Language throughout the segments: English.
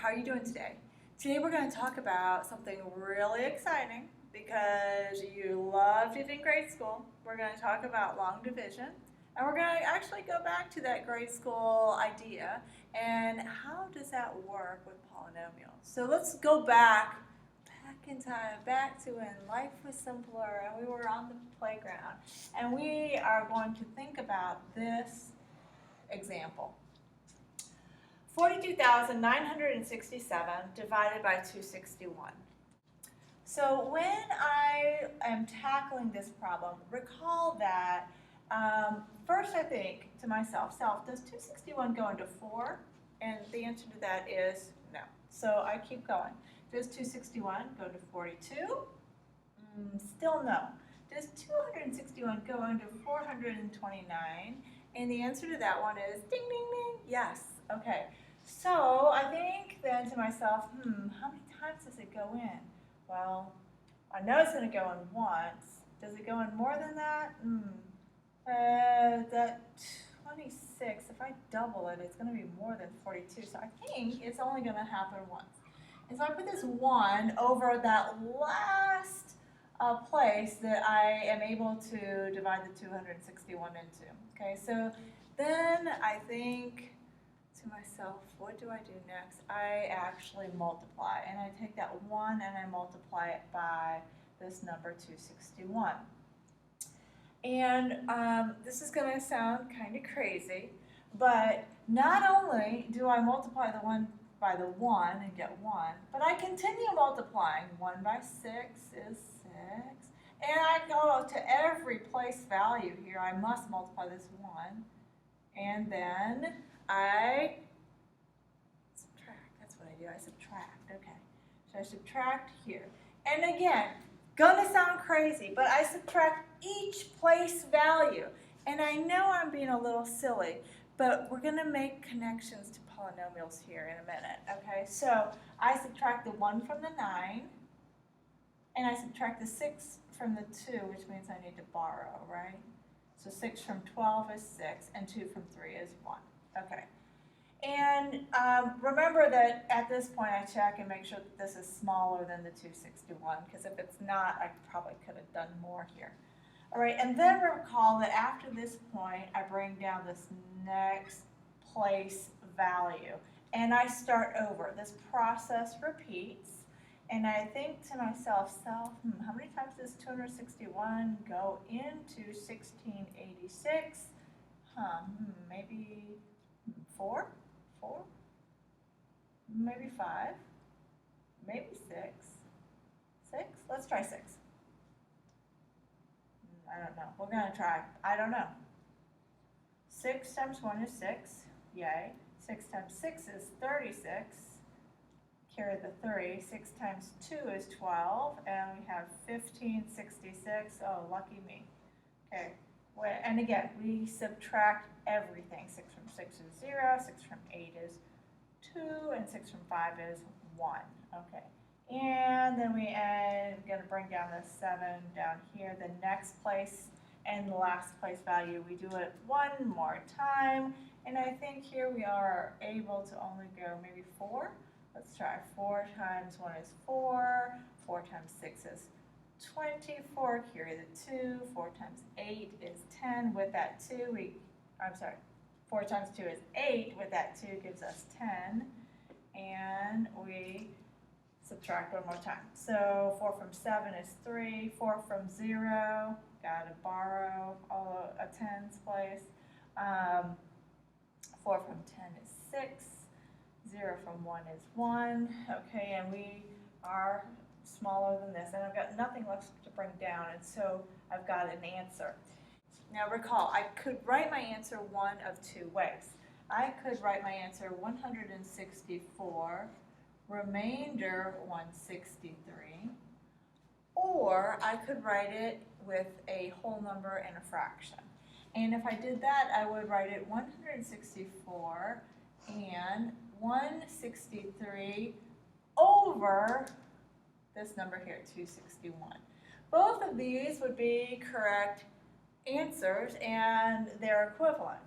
how are you doing today? Today we're going to talk about something really exciting because you loved it in grade school. We're going to talk about long division, and we're going to actually go back to that grade school idea and how does that work with polynomials. So let's go back in time, back to when life was simpler and we were on the playground, and we are going to think about this example. 42,967 divided by 261. So when I am tackling this problem, recall that first I think to myself, does 261 go into 4? And the answer to that is no. So I keep going. Does 261 go to 42? Still no. Does 261 go into 429? And the answer to that one is ding, ding, ding, yes. Okay, so I think then to myself, how many times does it go in? Well, I know it's going to go in once. Does it go in more than that? That 26, if I double it, it's going to be more than 42. So I think it's only going to happen once. And so I put this 1 over that last place that I am able to divide the 261 into. Okay, so then I think to myself, what do I do next? I actually multiply, and I take that 1 and I multiply it by this number 261. And this is going to sound kind of crazy, but not only do I multiply the 1 by the 1 and get 1, but I continue multiplying. 1 by 6 is 6. And I go to every place value here. I must multiply this 1. And then I subtract. That's what I do. I subtract. Okay. So I subtract here. And again, gonna sound crazy, but I subtract each place value. And I know I'm being a little silly, but we're gonna make connections to polynomials here in a minute. Okay, so I subtract the 1 from the 9, and I subtract the 6 from the 2, which means I need to borrow, right? So 6 from 12 is 6, and 2 from 3 is 1. Okay, and remember that at this point I check and make sure that this is smaller than the 261, because if it's not, I probably could have done more here. All right, and then recall that after this point, I bring down this next place value, and I start over. This process repeats, and I think to myself, how many times does 261 go into 1686? Maybe 4? Maybe 5? Maybe 6? 6? Let's try 6. I don't know. We're going to try. I don't know. 6 times 1 is 6. Yay. 6 times 6 is 36. Carry the 3. 6 times 2 is 12. And we have 1566. Oh, lucky me. Okay. And again, we subtract everything. 6 from 6 is 0. 6 from 8 is 2. And 6 from 5 is 1. Okay. And then we are going to bring down the 7 down here, the next place and the last place value. We do it one more time, and I think here we are able to only go maybe 4. Let's try. 4 times 1 is 4. 4 times 6 is 24. Carry the 2. 4 times 8 is 10. With that 2, 4 times 2 is 8. With that 2 gives us 10. And we subtract one more time. So 4 from 7 is 3. 4 from 0, got to borrow a tens place. 4 from 10 is 6. 0 from 1 is 1. Okay, and we are smaller than this. And I've got nothing left to bring down, and so I've got an answer. Now recall, I could write my answer one of two ways. I could write my answer 164 remainder 163, or I could write it with a whole number and a fraction. And if I did that, I would write it 164 and 163 over this number here, 261. Both of these would be correct answers, and they're equivalent.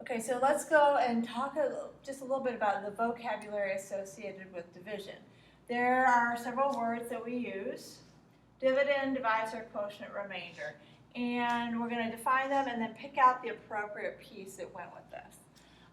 Okay, so let's go and talk just a little bit about the vocabulary associated with division. There are several words that we use: dividend, divisor, quotient, remainder. And we're going to define them and then pick out the appropriate piece that went with this.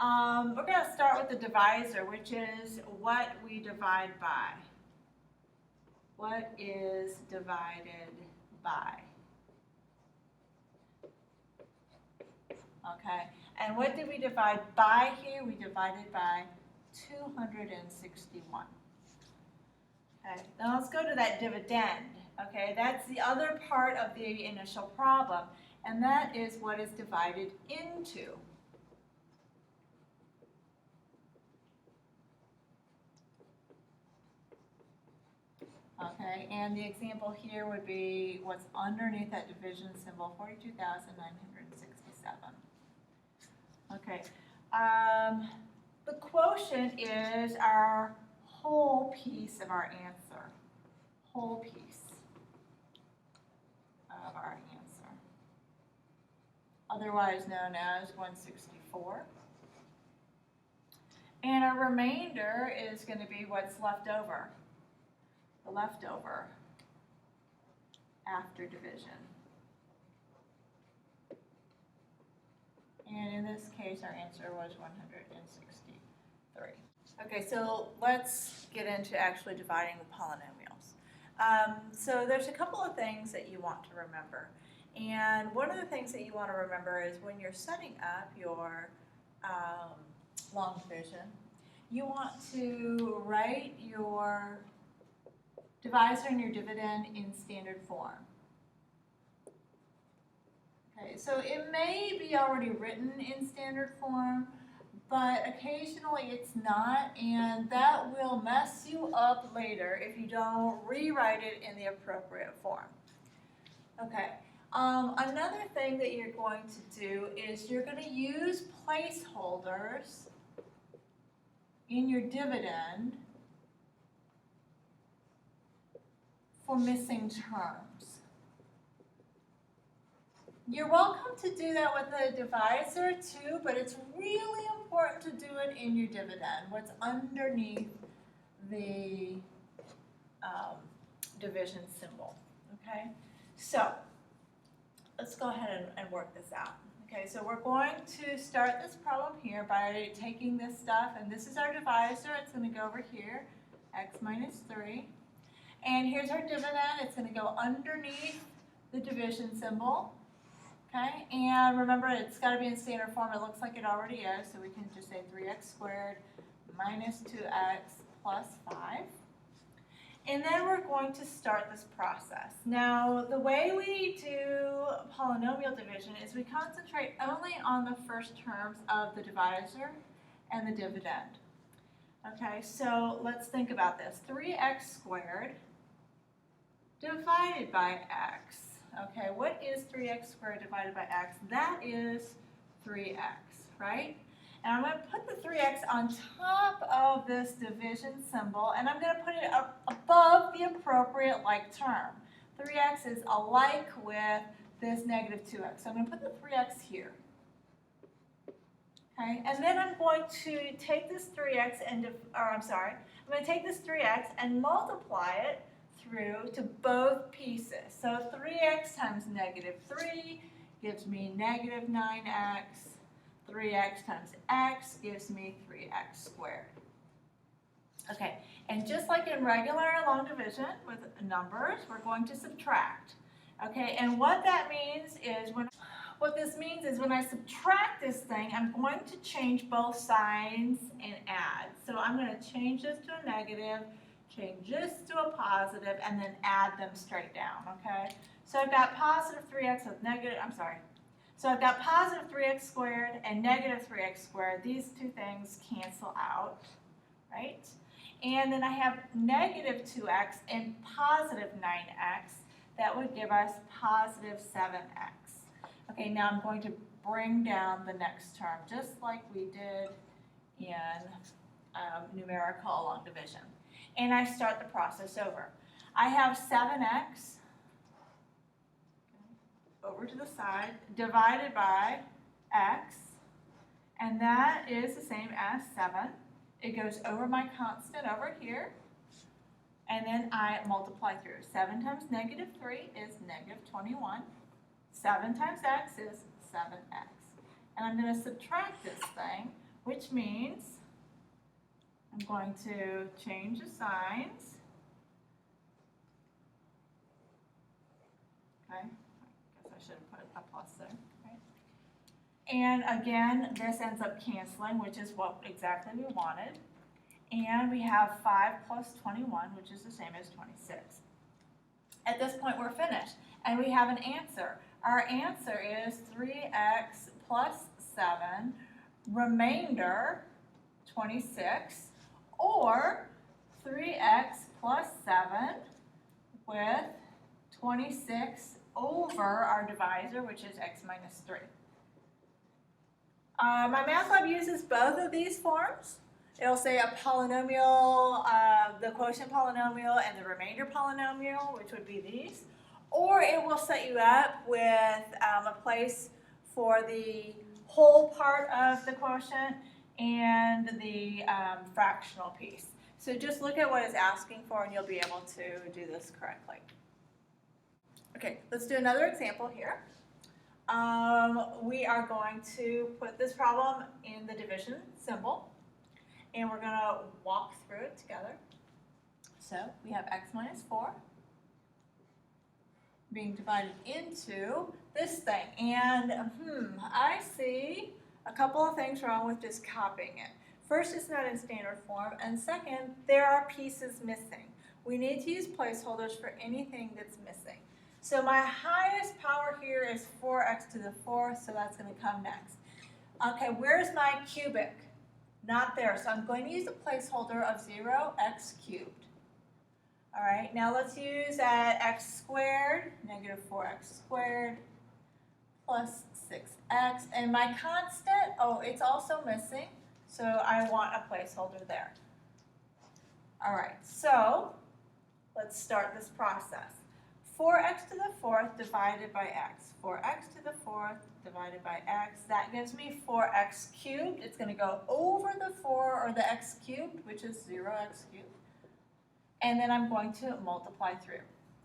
We're going to start with the divisor, which is what we divide by. What is divided by? Okay, and what did we divide by here? We divided by 261. Okay, now let's go to that dividend. Okay, that's the other part of the initial problem, and that is what is divided into. Okay, and the example here would be what's underneath that division symbol, 42,967. Okay, the quotient is our whole piece of our answer. Whole piece of our answer, otherwise known as 164. And our remainder is going to be what's left over, the leftover after division. And in this case, our answer was 163. Okay, so let's get into actually dividing the polynomials. So there's a couple of things that you want to remember. And one of the things that you want to remember is when you're setting up your long division, you want to write your divisor and your dividend in standard form. Okay, so it may be already written in standard form, but occasionally it's not, and that will mess you up later if you don't rewrite it in the appropriate form. Okay, another thing that you're going to do is you're going to use placeholders in your dividend for missing terms. You're welcome to do that with the divisor too, but it's really important to do it in your dividend, what's underneath the division symbol, okay? So let's go ahead and work this out. Okay, so we're going to start this problem here by taking this stuff, and this is our divisor. It's going to go over here, x minus 3. And here's our dividend. It's going to go underneath the division symbol. Okay, and remember it's got to be in standard form. It looks like it already is, so we can just say 3x squared minus 2x plus 5. And then we're going to start this process. Now, the way we do polynomial division is we concentrate only on the first terms of the divisor and the dividend. Okay, so let's think about this. 3x squared divided by x. Okay, what is 3x squared divided by x? That is 3x, right? And I'm going to put the 3x on top of this division symbol, and I'm going to put it up above the appropriate like term. 3x is alike with this negative 2x. So I'm going to put the 3x here. Okay, and then I'm going to take this 3x and, I'm going to take this 3x and multiply it through to both pieces. So 3x times negative 3 gives me negative 9x. 3x times x gives me 3x squared. Okay, and just like in regular long division with numbers, we're going to subtract. Okay, and what that means is when I subtract this thing, I'm going to change both signs and add. So I'm going to change this to a negative, change this to a positive, and then add them straight down, okay? So I've got positive 3x with negative, So I've got positive 3x squared and negative 3x squared. These two things cancel out, right? And then I have negative 2x and positive 9x. That would give us positive 7x. Okay, now I'm going to bring down the next term, just like we did in numerical long division. And I start the process over. I have 7x over to the side divided by x, And that is the same as 7. It goes over my constant over here. And then I multiply through. 7 times negative 3 is negative 21. 7 times x is 7x. And I'm going to subtract this thing, which means I'm going to change the signs. Okay, I guess I should have put a plus there. Right? And again, this ends up canceling, which is what exactly we wanted. And we have 5 plus 21, which is the same as 26. At this point, we're finished. And we have an answer. Our answer is 3x plus 7, remainder 26, or 3x plus 7 with 26 over our divisor, which is x minus 3. My math lab uses both of these forms. It'll say a polynomial, the quotient polynomial and the remainder polynomial, which would be these. Or it will set you up with a place for the whole part of the quotient and the fractional piece. So just look at what it's asking for and you'll be able to do this correctly. Okay, let's do another example here. We are going to put this problem in the division symbol. And we're going to walk through it together. So we have x minus 4 being divided into this thing. And I see a couple of things wrong with just copying it. First, it's not in standard form. And second, there are pieces missing. We need to use placeholders for anything that's missing. So my highest power here is 4x to the 4th, so that's going to come next. Okay, where's my cubic? Not there, so I'm going to use a placeholder of 0x cubed. All right, now let's use x squared, negative 4x squared, plus 6x. And my constant, oh, it's also missing, so I want a placeholder there. All right, so let's start this process. 4x to the 4th divided by x. 4x to the 4th divided by x. That gives me 4x cubed. It's going to go over the 4 or the x cubed, which is 0x cubed. And then I'm going to multiply through.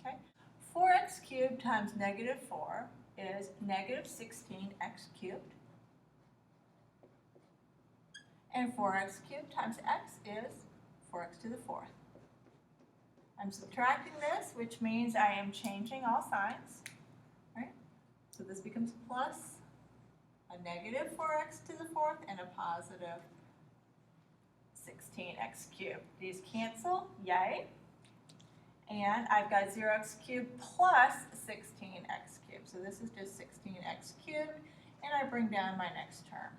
Okay? 4x cubed times negative 4 is negative 16x cubed. And 4x cubed times x is 4x to the 4th. I'm subtracting this, which means I am changing all signs. Right? So this becomes plus a negative 4x to the 4th and a positive 16x cubed. These cancel, yay. And I've got 0x cubed plus 16x cubed. So this is just 16x cubed, and I bring down my next term.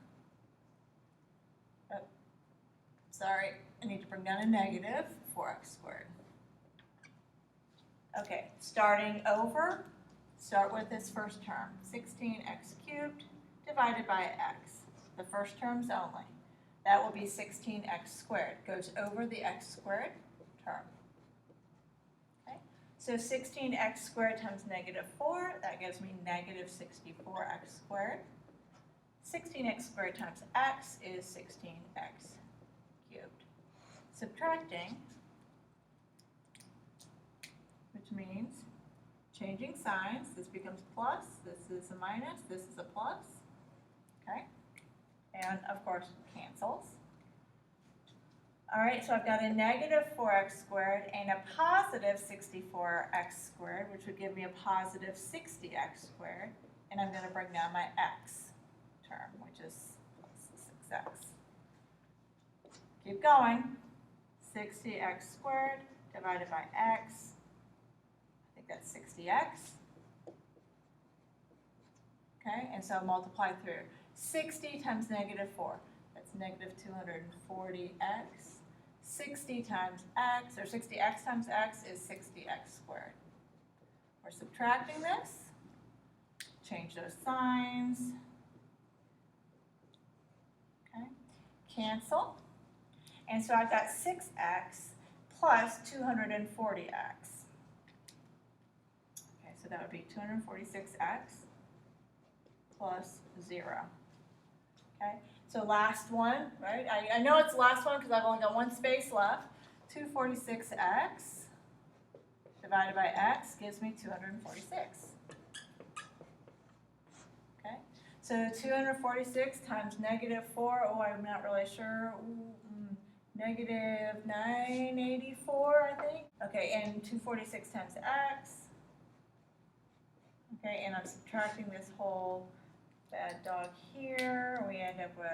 Oh, sorry, I need to bring down a negative 4x squared. Okay, starting over, start with this first term, 16x cubed divided by x. The first terms only. That will be 16x squared. Goes over the x squared term. Okay, so 16x squared times negative 4, that gives me negative 64x squared. 16x squared times x is 16x cubed. Subtracting, which means changing signs. This becomes plus, this is a minus, this is a plus. Okay, and of course cancels. All right, so I've got a negative 4x squared and a positive 64x squared, which would give me a positive 60x squared, and I'm going to bring down my x term, which is 6x. Keep going. 60x squared divided by x. I think that's 60x. Okay, and so multiply through. 60 times negative 4, that's negative 240x. 60 times x, or 60x times x is 60x squared. We're subtracting this. Change those signs. Okay, cancel. And so I've got 6x plus 240x. Okay, so that would be 246x plus 0. Okay, So last one, right? I know it's the last one because I've only got one space left. 246x divided by x gives me 246. Okay, so 246 times negative 4, oh, I'm not really sure. Negative 984, I think. Okay, and 246 times x. Okay, and I'm subtracting this whole bad dog here. We end up with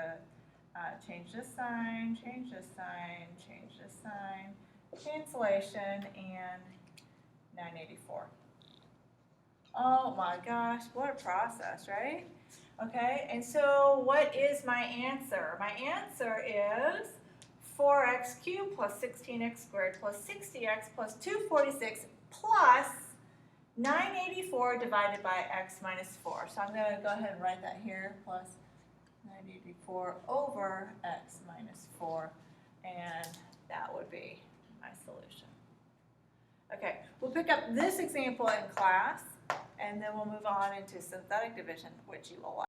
change this sign, change this sign, change this sign, cancellation, and 984. Oh my gosh, what a process, right? Okay, and so what is my answer? My answer is 4x cubed plus 16x squared plus 60x plus 246 plus 984 divided by x minus 4. So I'm going to go ahead and write that here, plus 984 over x minus 4, and that would be my solution. Okay, we'll pick up this example in class, and then we'll move on into synthetic division, which you will like.